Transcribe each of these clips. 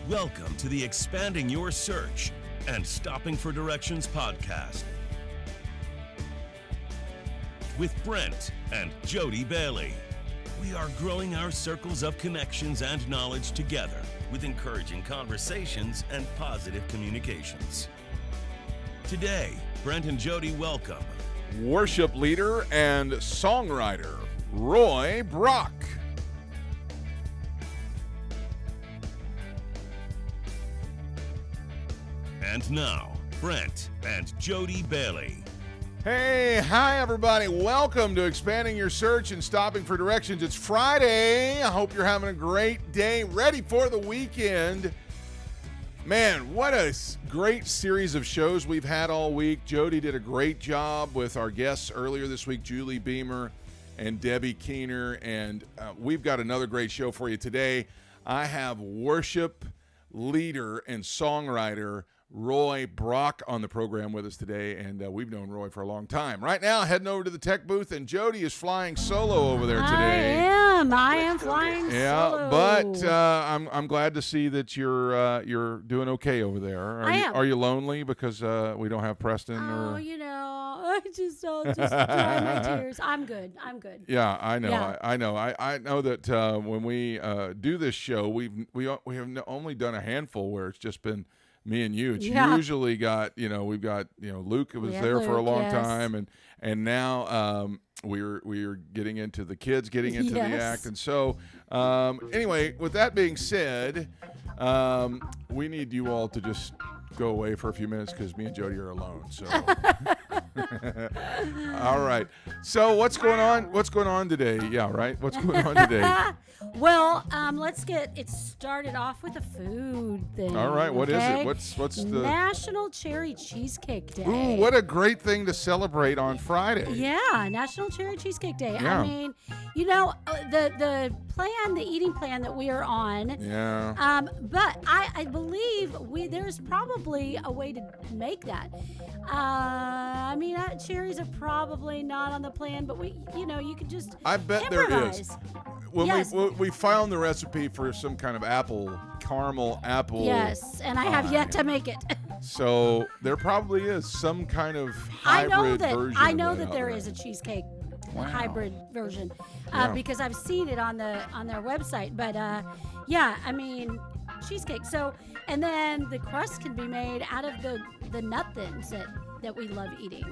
Welcome to the Expanding Your Search and Stopping for Directions podcast with Brent and Jodibailey. We are growing our circles of connections and knowledge together with encouraging conversations and positive communications. Today, Brent and Jodi welcome worship leader and songwriter, Roybrock. And now, Brent and Jodibailey. Hey, hi everybody. Welcome to Expanding Your Search and Stopping for Directions. It's Friday. I hope you're having a great day, ready for the weekend. Man, what a great series of shows we've had all week. Jodi did a great job with our guests earlier this week, Julie Beamer and Debbie Keener, and we've got another great show for you today. I have worship leader and songwriter Roybrock on the program with us today, and we've known Roy for a long time. Right now, heading over to the tech booth, and Jodi is flying solo over there today. I am flying solo. Yeah, but I'm glad to see that you're doing okay over there. I am. Are you lonely because we don't have Preston? Oh, or? I just dry my tears. I'm good. Yeah, I know. Yeah. I know. I know that when we do this show, we have only done a handful where it's just been me and you. It's usually got, we've got, Luke was there for a long time, and now we're getting into the kids, getting into the act. And so anyway, with that being said, we need you all to just go away for a few minutes because me and Jodi are alone. So all right. So what's going on? What's going on today? Yeah, right. What's going on today? Well, let's get it started off with a food thing. All right, what is okay? it? What's the National Cherry Cheesecake Day? Ooh, what a great thing to celebrate on Friday. Yeah, National Cherry Cheesecake Day. Yeah. I mean, the plan, the eating plan that we are on. Yeah. But I believe there's probably a way to make that. I mean, cherries are probably not on the plan, but you could just I bet improvise. there is. When we found the recipe for some kind of caramel apple. Yes, and I have yet to make it. So there probably is some kind of hybrid version. I know that there is a cheesecake hybrid version because I've seen it on their website. But I mean, cheesecake. So, and then the crust can be made out of the nut thins that we love eating.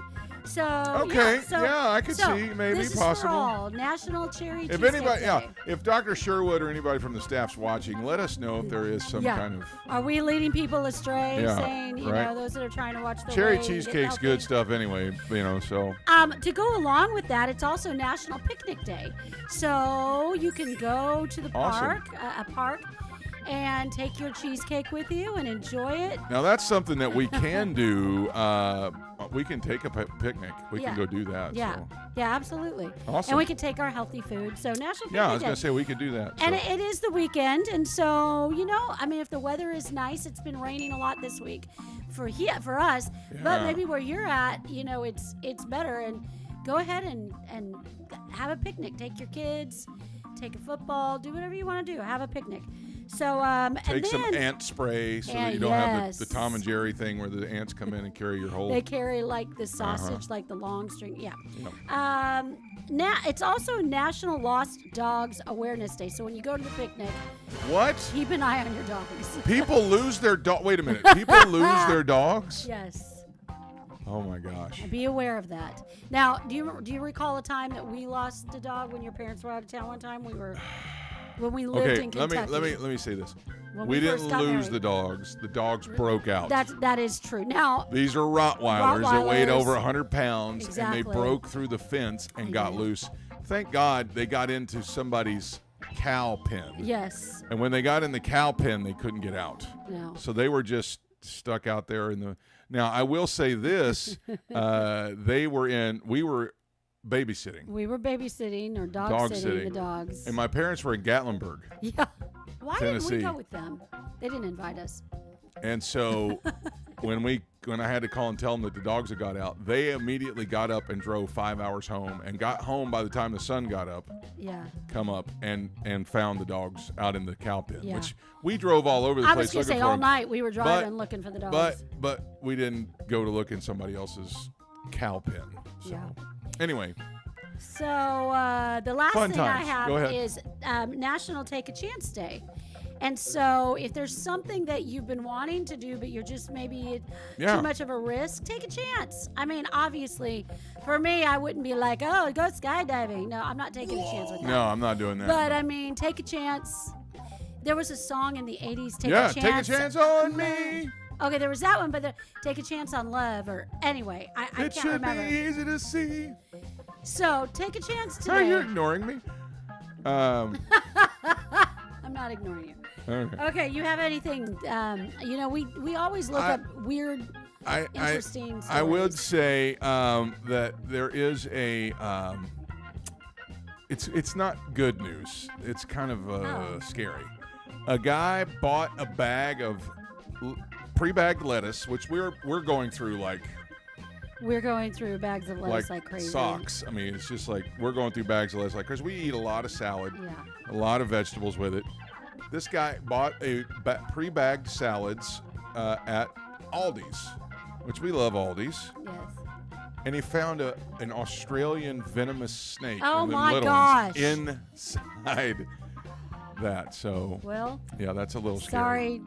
So okay, I could see maybe this possible. Is for all. National Cherry If Cheesecake anybody, Day. if Dr. Sherwood or anybody from the staff's watching, let us know if there is some kind of. Are we leading people astray, saying right. those that are trying to watch the Cherry way cheesecake's good stuff anyway, so. To go along with that, it's also National Picnic Day, so you can go to the park, a park, and take your cheesecake with you and enjoy it. Now that's something that we can do. We can take a picnic. We can go do that. Yeah, so. Yeah, absolutely. Awesome. And we can take our healthy food. So National Picnic Day. Yeah, I was going to say we could do that. And it is the weekend, and so if the weather is nice, it's been raining a lot this week for us. Yeah. But maybe where you're at, it's better. And go ahead and have a picnic. Take your kids, take a football, do whatever you want to do. Have a picnic. So take some ant spray so that you don't have the Tom and Jerry thing where the ants come in and carry your whole. They carry like the sausage, like the long string. Yeah. Now it's also National Lost Dogs Awareness Day. So when you go to the picnic, what? Keep an eye on your dogs. People lose their dog. Wait a minute. People lose their dogs? Yes. Oh my gosh. Be aware of that. Now, do you recall a time that we lost a dog when your parents were out of town one time? When we lived in Kentucky. Let me say this. We didn't lose the dogs. The dogs broke out. That is true. Now these are Rottweilers that weighed over 100 pounds, exactly. And they broke through the fence and got loose. Thank God they got into somebody's cow pen. Yes. And when they got in the cow pen, they couldn't get out. No. So they were just stuck out there in the. Now I will say this: we were babysitting. We were babysitting or dog sitting the dogs. And my parents were in Gatlinburg. Yeah. Why Tennessee. didn't we go with them? They didn't invite us. And so when we when I had to call and tell them that the dogs had got out, they immediately got up and drove 5 hours home and got home by the time the sun got up. Yeah. Come up and found the dogs out in the cow pen, Yeah. which we drove all over the I place was going to looking say for all them. night we were driving looking for the dogs. But we didn't go to look in somebody else's cow pen. So Yeah. anyway, So the last Fun thing I times. Go have ahead. is National Take a Chance Day. And so if there's something that you've been wanting to do, but you're just maybe Yeah. too much of a risk, take a chance. I mean, obviously, for me, I wouldn't be like, oh, go skydiving. No, I'm not taking a chance with that. no, I'm not doing that. But I mean, take a chance. There was a song in the 80s, Take yeah, a Chance. take a chance on me. Okay, there was that one, but Take a Chance on Love, or anyway, I It can't should remember. be easy to see. So take a chance Oh, today. you're ignoring me. I'm not ignoring you. Okay. Okay, you have anything? We always look up weird, interesting stories. I would say that there is a. It's not good news. It's kind of scary. A guy bought a bag of pre-bagged lettuce, which we're going through We're going through bags of lettuce like crazy. socks. I mean, it's just like we're going through bags of lettuce because we eat a lot of salad, Yeah. a lot of vegetables with it. This guy bought a pre-bagged salads at Aldi's, which we love Aldi's, Yes. and he found an Australian venomous snake. Oh one of them my little gosh. ones, inside that. So Well, yeah, that's a little scary. sorry.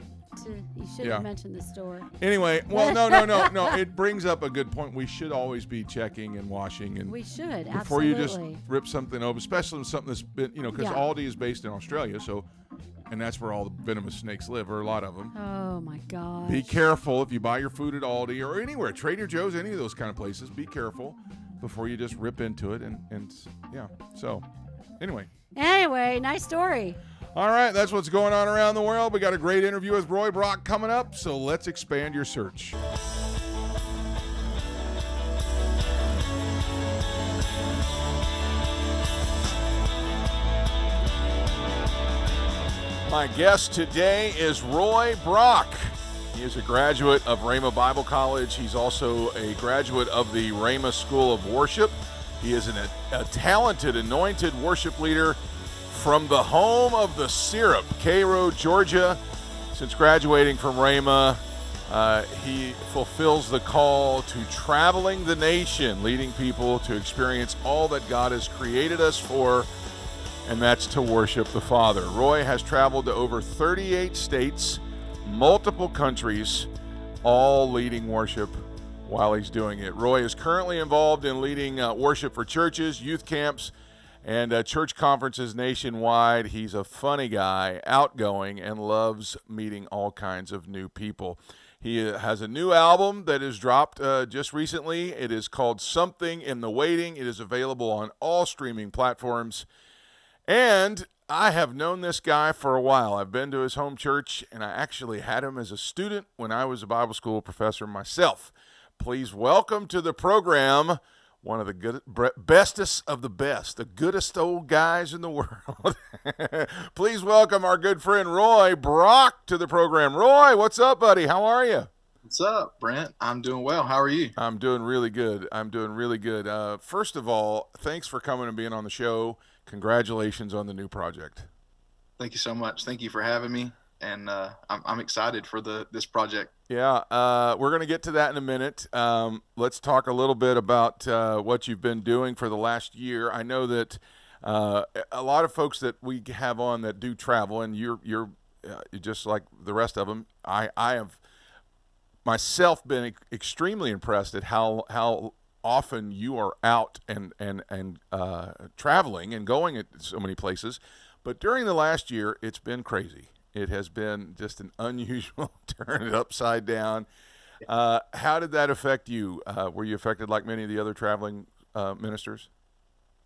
You should Yeah. have mentioned the store. Anyway, well, no. It brings up a good point. We should always be checking and washing and We should, before absolutely. you just rip something open, especially something that's been, because Yeah. Aldi is based in Australia, so, and that's where all the venomous snakes live, or a lot of them. Oh my gosh. Be careful if you buy your food at Aldi or anywhere, Trader Joe's, any of those kind of places. Be careful before you just rip into it, and yeah. So, anyway. Anyway, nice story. All right, that's what's going on around the world. We got a great interview with roybrock coming up, so let's expand your search. My guest today is Roybrock. He is a graduate of RHEMA Bible College. He's also a graduate of the RHEMA School of Worship. He is a talented, anointed worship leader from the home of the syrup, Cairo, Georgia. Since graduating from RHEMA, he fulfills the call to traveling the nation, leading people to experience all that God has created us for, and that's to worship the Father. Roy has traveled to over 38 states, multiple countries, all leading worship while he's doing it. Roy is currently involved in leading worship for churches, youth camps, and church conferences nationwide. He's a funny guy, outgoing, and loves meeting all kinds of new people. He has a new album that is dropped just recently. It is called Somethinginthetwaiting. It is available on all streaming platforms. And I have known this guy for a while. I've been to his home church, and I actually had him as a student when I was a Bible school professor myself. Please welcome to the program one of the bestest of the best, the goodest old guys in the world. Please welcome our good friend Roy Brock to the program. Roy, what's up, buddy? How are you? What's up, Brent? I'm doing well. How are you? I'm doing really good. First of all, thanks for coming and being on the show. Congratulations on the new project. Thank you so much. Thank you for having me, and I'm excited for this project. Yeah, we're going to get to that in a minute. Let's talk a little bit about what you've been doing for the last year. I know that a lot of folks that we have on that do travel, and you're just like the rest of them. I have myself been extremely impressed at how often you are out and traveling and going at so many places. But during the last year, it's been crazy. It has been just an unusual turn it upside down. How did that affect you? Were you affected like many of the other traveling ministers?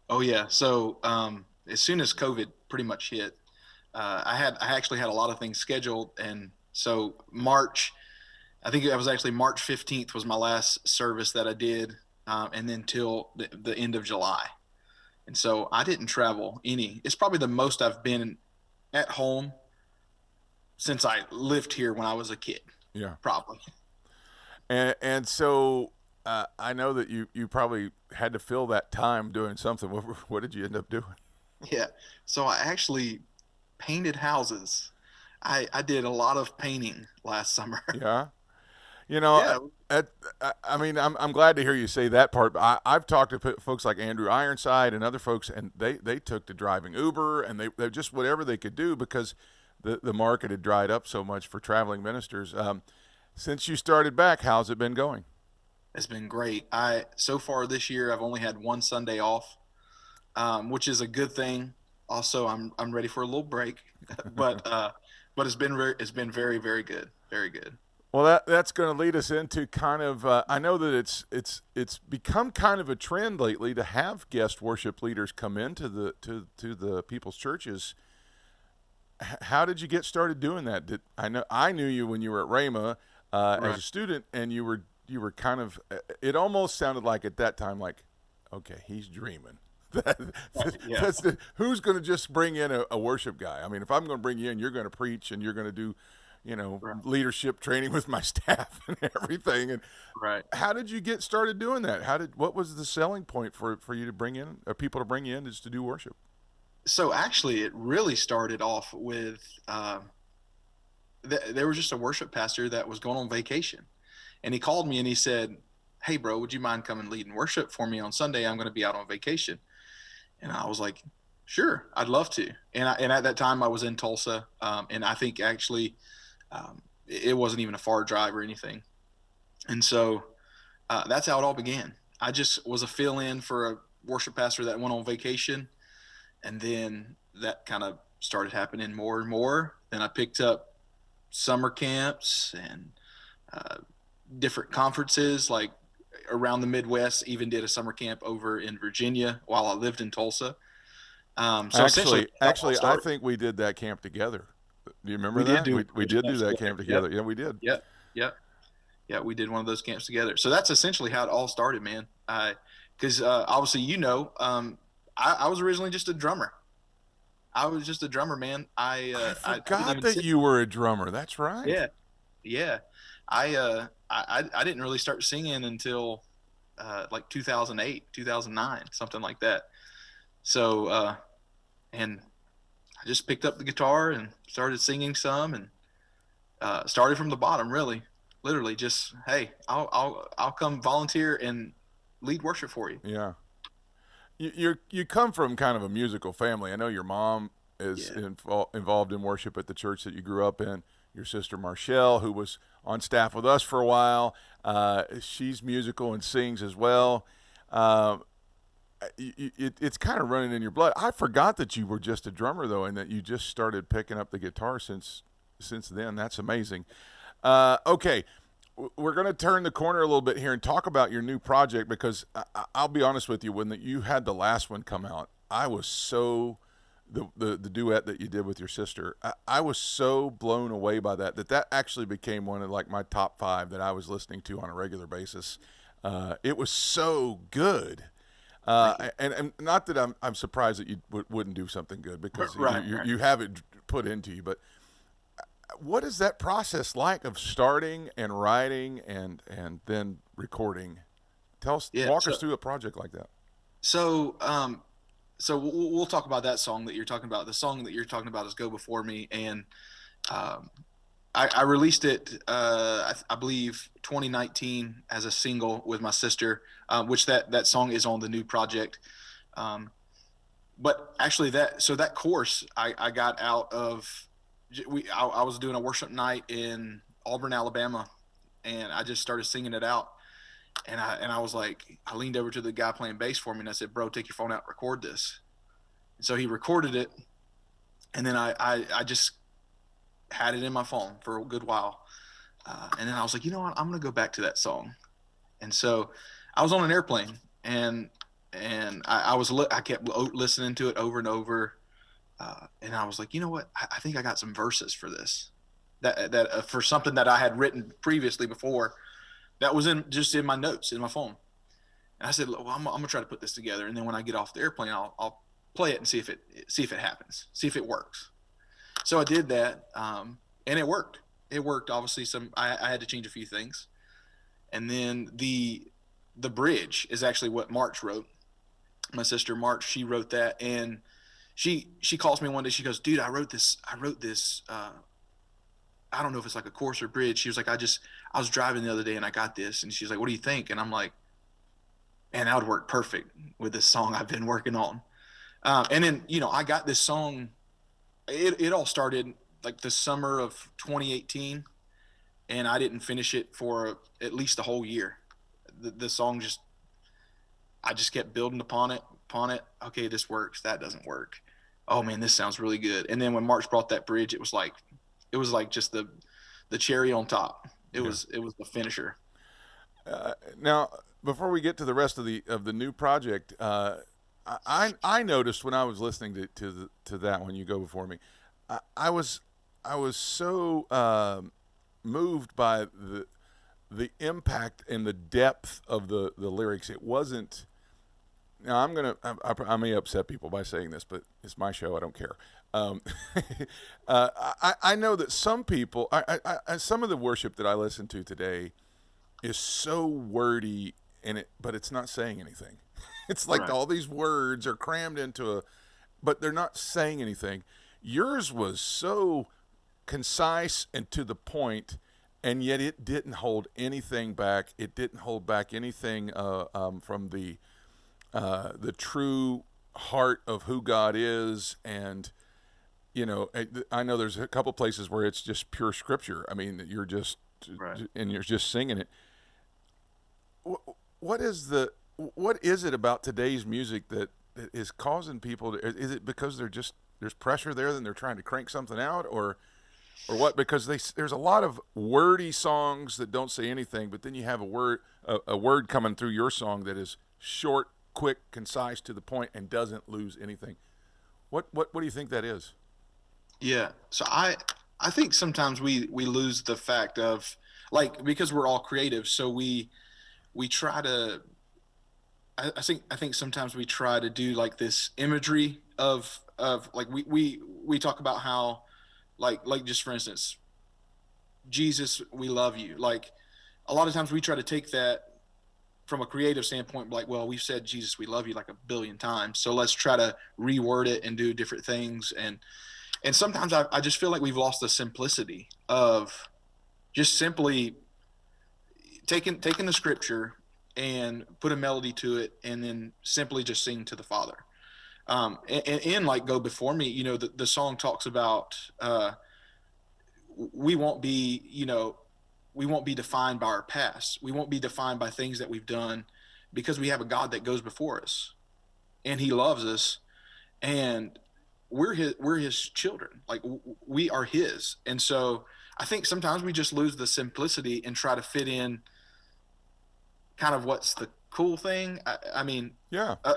Oh yeah. So as soon as COVID pretty much hit, I actually had a lot of things scheduled, and so I think it was actually March 15th was my last service that I did, and then till the end of July. And so I didn't travel any. It's probably the most I've been at home since I lived here when I was a kid. Yeah. Probably. And so I know that you probably had to fill that time doing something. What did you end up doing? Yeah. So I actually painted houses. I did a lot of painting last summer. Yeah. You know, Yeah. I mean, I'm glad to hear you say that part. But I've talked to folks like Andrew Ironside and other folks, and they took to driving Uber, and they just whatever they could do because the market had dried up so much for traveling ministers. Since you started back, how's it been going? It's been great. So far this year I've only had one Sunday off, which is a good thing. Also, I'm ready for a little break, but it's been very, very good, very good. Well, that's going to lead us into kind of. I know that it's become kind of a trend lately to have guest worship leaders come into the people's churches. How did you get started doing that? I knew you when you were at RHEMA Right. as a student, and you were kind of. It almost sounded like at that time like, okay, he's dreaming. Yeah. Who's going to just bring in a worship guy? I mean, if I'm going to bring you in, you're going to preach and you're going to do, Right. leadership training with my staff and everything. And Right. how did you get started doing that? What was the selling point for you to bring in, or people to bring you in just to do worship? So actually, it really started off with there was just a worship pastor that was going on vacation, and he called me and he said, "Hey, bro, would you mind coming leading worship for me on Sunday? I'm going to be out on vacation." And I was like, "Sure, I'd love to." And at that time, I was in Tulsa, and I think actually it wasn't even a far drive or anything. And so that's how it all began. I just was a fill-in for a worship pastor that went on vacation. And then that kind of started happening more and more. Then I picked up summer camps and different conferences like around the Midwest, even did a summer camp over in Virginia while I lived in Tulsa. So essentially, Actually, I think we did that camp together. Do you remember that? We did do that camp together. Yep. Yeah, we did. Yep. Yep. Yeah, we did one of those camps together. So that's essentially how it all started, man. Because obviously, I was originally just a drummer. I was just a drummer, man. I I didn't forgot even that sit. you were a drummer. That's right. Yeah, yeah. I didn't really start singing until like 2008, 2009, something like that. So and I just picked up the guitar and started singing some, and started from the bottom, really, literally just, hey, I'll come volunteer and lead worship for you. Yeah. You come from kind of a musical family. I know your mom is Yeah. involved in worship at the church that you grew up in. Your sister Marshall, who was on staff with us for a while, she's musical and sings as well. It's kind of running in your blood. I forgot that you were just a drummer though, and that you just started picking up the guitar since then. That's amazing. Okay. We're going to turn the corner a little bit here and talk about your new project, because I'll be honest with you, when you had the last one come out, I was so the duet that you did with your sister, I was so blown away by that actually became one of like my top 5 that I was listening to on a regular basis. It was so good. And not that I'm surprised that you wouldn't do something good, because Right. you have it put into you, but what is that process like of starting and writing and then recording? Walk us through a project like that. So we'll talk about that song that you're talking about. The song that you're talking about is "Go Before Me," and I released it, I believe 2019 as a single with my sister, which that song is on the new project. But actually that course I got out of, I was doing a worship night in Auburn, Alabama, and I just started singing it out. And I was like, I leaned over to the guy playing bass for me and I said, "Bro, take your phone out, record this." And so he recorded it. And then I just had it in my phone for a good while. And then I was like, you know what? I'm going to go back to that song. And so I was on an airplane, and I kept listening to it over and over. And I was like, you know what? I think I got some verses for this, that for something that I had written previously before, that was just in my notes in my phone. And I said, well, I'm gonna try to put this together. And then when I get off the airplane, I'll play it and see if it happens, see if it works. So I did that. And it worked. It worked. Obviously I had to change a few things. And then the bridge is actually what March wrote. My sister March, she wrote that, and she calls me one day. She goes, "Dude, I wrote this. I don't know if it's like a chorus or bridge." She was like, I was driving the other day and I got this." And she's like, "What do you think?" And I'm like, "Man, that would work perfect with this song I've been working on." And then, I got this song. It all started like the summer of 2018, and I didn't finish it for at least a whole year. The song I just kept building upon it. Okay, this works. That doesn't work. Oh man, this sounds really good. And then when March brought that bridge, it was like just the cherry on top. It was the finisher. Now, before we get to the rest of the new project, I noticed when I was listening to that one, you go before me, I was so moved by the impact and the depth of the lyrics. It wasn't. Now I may upset people by saying this, but it's my show. I don't care. I know that some people, some of the worship that I listen to today is so wordy but it's not saying anything. It's like all these words are crammed but they're not saying anything. Yours was so concise and to the point, and yet it didn't hold anything back. It didn't hold back anything from the true heart of who God is. And I know there's a couple places where it's just pure scripture. I mean, you're just and you're just singing it. What is it about today's music that is causing people to? Is it because there's pressure there and they're trying to crank something out, or what? Because there's a lot of wordy songs that don't say anything, but then you have a word coming through your song that is short, quick, concise, to the point, and doesn't lose anything. What do you think that is? Yeah. So I think sometimes we lose the fact of, like, because we're all creative, so we try to, I think sometimes we try to do like this imagery of like we talk about how like just for instance, Jesus, we love you. Like a lot of times we try to take that from a creative standpoint, like, well, we've said Jesus, we love you like 1 billion times, so let's try to reword it and do different things. And sometimes I just feel like we've lost the simplicity of just simply taking the scripture and put a melody to it and then simply just sing to the Father. And like Go Before Me, the song talks about we won't be defined by our past. We won't be defined by things that we've done, because we have a God that goes before us and he loves us, and we're his children. Like we are his. And so I think sometimes we just lose the simplicity and try to fit in kind of what's the cool thing. I mean,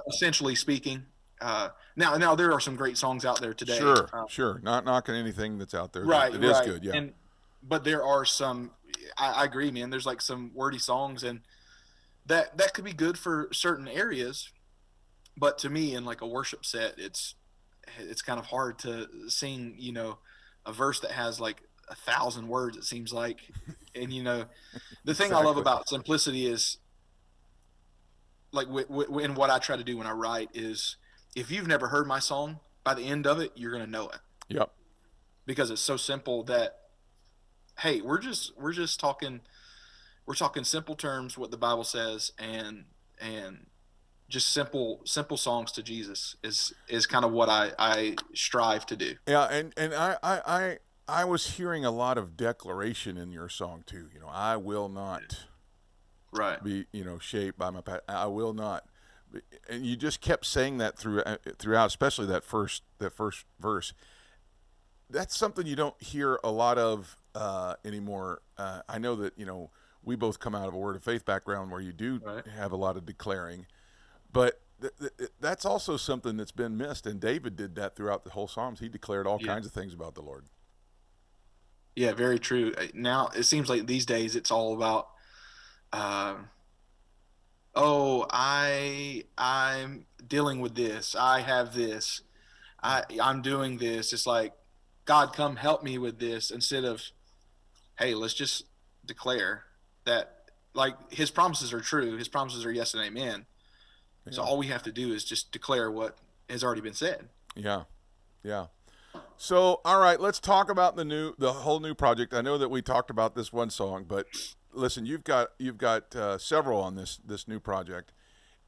essentially speaking, now there are some great songs out there today. Sure. Not knocking anything that's out there. Right. It is good. Yeah. But there are some, I agree, man, there's like some wordy songs, and that could be good for certain areas. But to me, in like a worship set, it's kind of hard to sing, a verse that has like 1,000 words, it seems like. And, the thing I love about simplicity is, like, in what I try to do when I write is, if you've never heard my song, by the end of it, you're going to know it. Yep. Because it's so simple that, hey, we're just talking simple terms, what the Bible says, and just simple songs to Jesus is kind of what I strive to do. Yeah. And I was hearing a lot of declaration in your song too. I will not be, shaped by my past. I will not. And you just kept saying that throughout, especially that first verse. That's something you don't hear a lot of anymore. I know that, we both come out of a Word of Faith background where you do have a lot of declaring, but that's also something that's been missed. And David did that throughout the whole Psalms. He declared all kinds of things about the Lord. Yeah, very true. Now it seems like these days it's all about, I'm dealing with this. I have this. I'm doing this. It's like, God, come help me with this, instead of, hey, let's just declare that, like his promises are true. His promises are yes and amen. Yeah. So all we have to do is just declare what has already been said. Yeah. Yeah. So, all right, let's talk about the whole new project. I know that we talked about this one song, but listen, you've got several on this new project.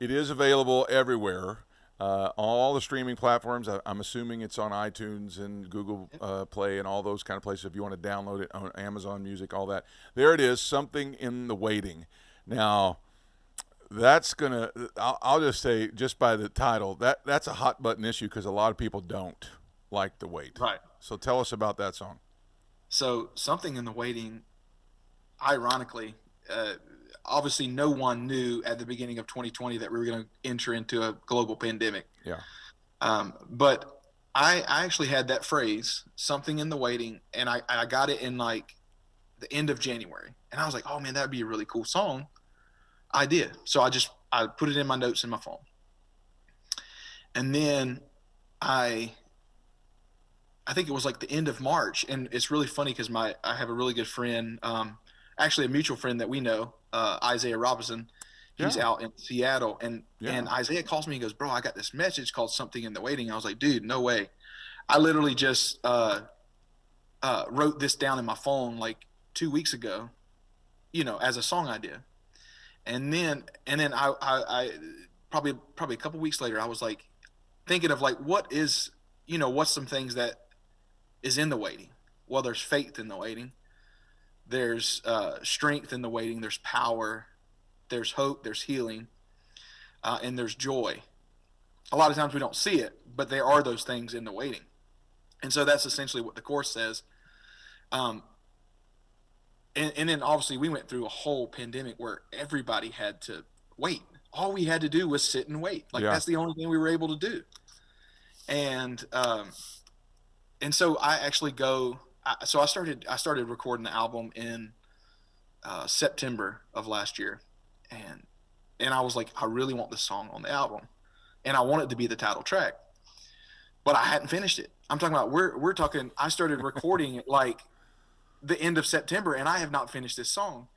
It is available everywhere, all the streaming platforms. I'm assuming it's on iTunes and Google Play and all those kind of places. If you want to download it on Amazon Music, all that, there it is. Something in the Waiting. Now, that's gonna. I'll just say, just by the title, that's a hot button issue because a lot of people don't like the wait. Right. So tell us about that song. So Something in the Waiting, ironically, obviously no one knew at the beginning of 2020 that we were going to enter into a global pandemic. Yeah. But I actually had that phrase, Something in the Waiting, and I got it in like the end of January. And I was like, oh man, that'd be a really cool song. I did. So I put it in my notes in my phone. And then I think it was like the end of March, and it's really funny because I have a really good friend, actually a mutual friend that we know, Isaiah Robinson. He's out in Seattle, and Isaiah calls me and goes, bro, I got this message called Something in the Waiting. I was like, dude, no way. I literally just wrote this down in my phone like 2 weeks ago, as a song idea. And then I probably a couple weeks later, I was like thinking of like, what's some things that is in the waiting? Well, there's faith in the waiting. There's strength in the waiting. There's power. There's hope. There's healing. And there's joy. A lot of times we don't see it, but there are those things in the waiting. And so that's essentially what the chorus says. And then obviously we went through a whole pandemic where everybody had to wait. All we had to do was sit and wait. That's the only thing we were able to do. And so I actually I started recording the album in September of last year. And I was like, I really want this song on the album. And I want it to be the title track. But I hadn't finished it. I'm talking about, we're talking, I started recording it like the end of September, and I have not finished this song.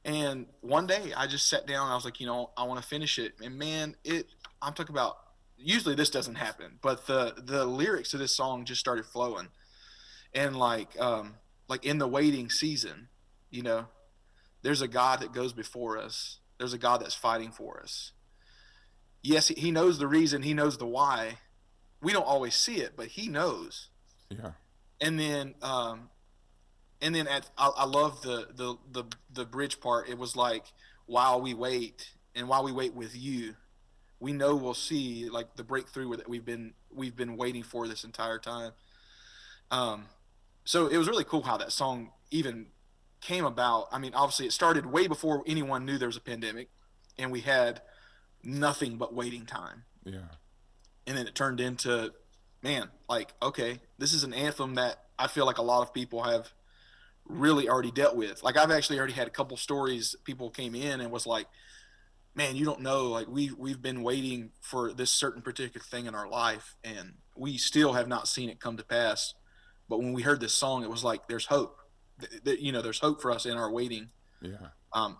And one day I just sat down and I was like, I want to finish it. And man, I'm talking about, usually this doesn't happen, but the lyrics to this song just started flowing. And like in the waiting season, there's a God that goes before us. There's a God that's fighting for us. Yes, he knows the reason, he knows the why. We don't always see it, but he knows. Yeah. And then I love the bridge part. It was like, while we wait with you, we know we'll see like the breakthrough that we've been waiting for this entire time. So it was really cool how that song even came about. I mean, obviously it started way before anyone knew there was a pandemic, and we had nothing but waiting time. Yeah. And then it turned into, man, like, okay, this is an anthem that I feel like a lot of people have really already dealt with. Like, I've actually already had a couple stories. People came in and was like, man, you don't know, like we've been waiting for this certain particular thing in our life, and we still have not seen it come to pass. But when we heard this song, it was like, there's hope. There's hope for us in our waiting. Yeah.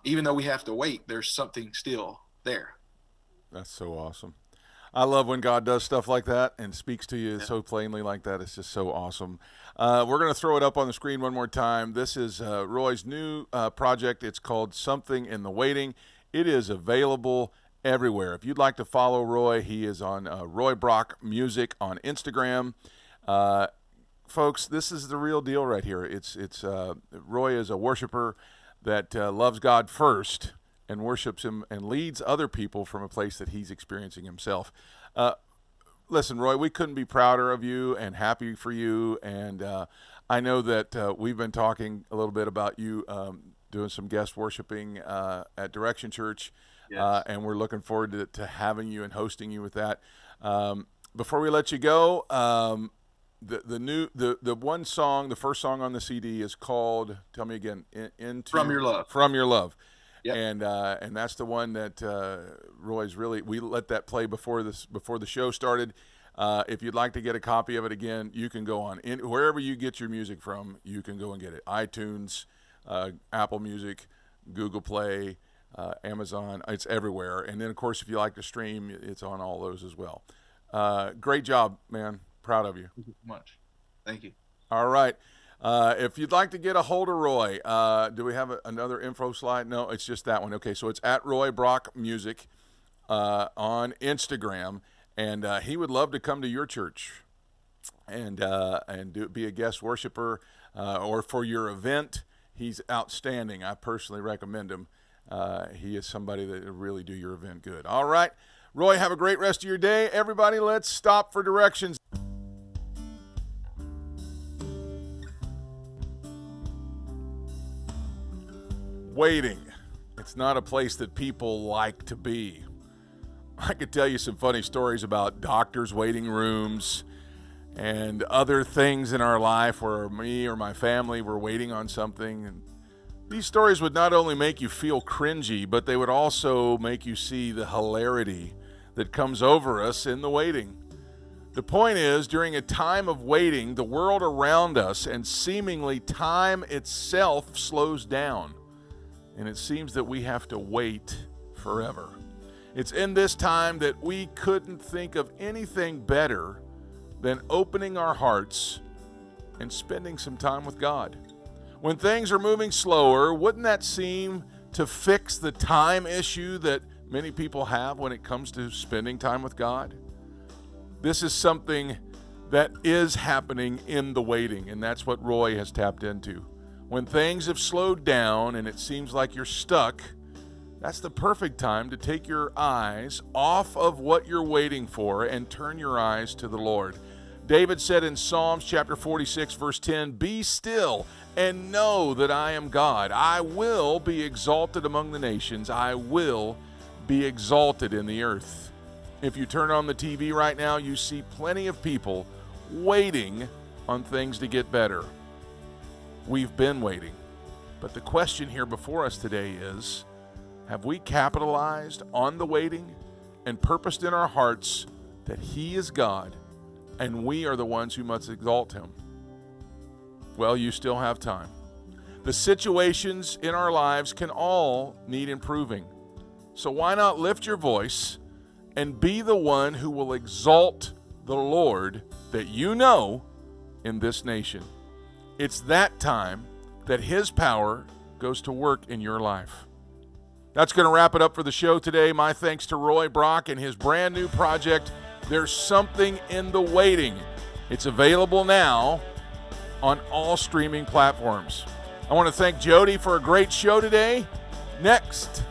Even though we have to wait, there's something still there. That's so awesome. I love when God does stuff like that and speaks to you so plainly like that. It's just so awesome. We're going to throw it up on the screen one more time. This is Roy's new project. It's called Something in the Waiting. It is available everywhere. If you'd like to follow Roy, he is on roybrock music on Instagram. Folks, this is the real deal right here. It's Roy is a worshiper that loves God first and worships him and leads other people from a place that he's experiencing himself. Listen, Roy, we couldn't be prouder of you and happy for you. And I know that we've been talking a little bit about you doing some guest worshiping at Direction Church. Yes. And we're looking forward to having you and hosting you with that. Before we let you go, the one song, the first song on the CD is called, tell me again, From Your Love. From Your Love. Yep. And that's the one that Roy's really, we let that play before the show started. If you'd like to get a copy of it again, you can go on wherever you get your music from. You can go and get it. iTunes, Apple Music, Google Play, Amazon. It's everywhere. And then, of course, if you like to stream, it's on all those as well. Great job, man. Proud of you. Thank you so much. Thank you. All right. If you'd like to get a hold of Roy, do we have another info slide? No, it's just that one. Okay, so it's at roybrock music on Instagram, and he would love to come to your church and be a guest worshiper or for your event. He's outstanding. I personally recommend him. He is somebody that will really do your event good. All right, Roy, have a great rest of your day. Everybody, let's stop for directions. Waiting. It's not a place that people like to be. I could tell you some funny stories about doctors' waiting rooms and other things in our life where me or my family were waiting on something. And these stories would not only make you feel cringy, but they would also make you see the hilarity that comes over us in the waiting. The point is, during a time of waiting, the world around us and seemingly time itself slows down. And it seems that we have to wait forever. It's in this time that we couldn't think of anything better than opening our hearts and spending some time with God. When things are moving slower, wouldn't that seem to fix the time issue that many people have when it comes to spending time with God? This is something that is happening in the waiting, and that's what Roy has tapped into. When things have slowed down and it seems like you're stuck, that's the perfect time to take your eyes off of what you're waiting for and turn your eyes to the Lord. David said in Psalms chapter 46, verse 10, "Be still and know that I am God. I will be exalted among the nations. I will be exalted in the earth." If you turn on the TV right now, you see plenty of people waiting on things to get better. We've been waiting. But the question here before us today is, have we capitalized on the waiting and purposed in our hearts that He is God and we are the ones who must exalt Him? Well, you still have time. The situations in our lives can all need improving. So why not lift your voice and be the one who will exalt the Lord that you know in this nation? It's that time that His power goes to work in your life. That's going to wrap it up for the show today. My thanks to Roy Brock and his brand new project, There's Something in the Waiting. It's available now on all streaming platforms. I want to thank Jody for a great show today. Next,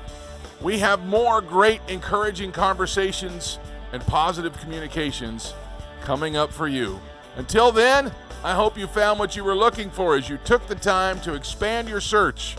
we have more great encouraging conversations and positive communications coming up for you. Until then, I hope you found what you were looking for as you took the time to expand your search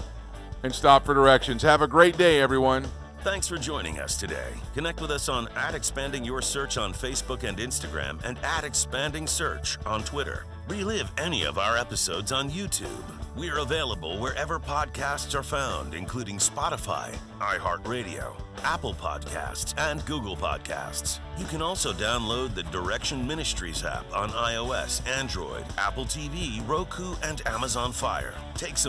and stop for directions. Have a great day, everyone. Thanks for joining us today. Connect with us on @expandingyoursearch on Facebook and Instagram and @expandingsearch on Twitter. Relive any of our episodes on YouTube. We're available wherever podcasts are found, including Spotify, iHeartRadio, Apple Podcasts, and Google Podcasts. You can also download the Direction Ministries app on iOS, Android, Apple TV, Roku, and Amazon Fire. Take some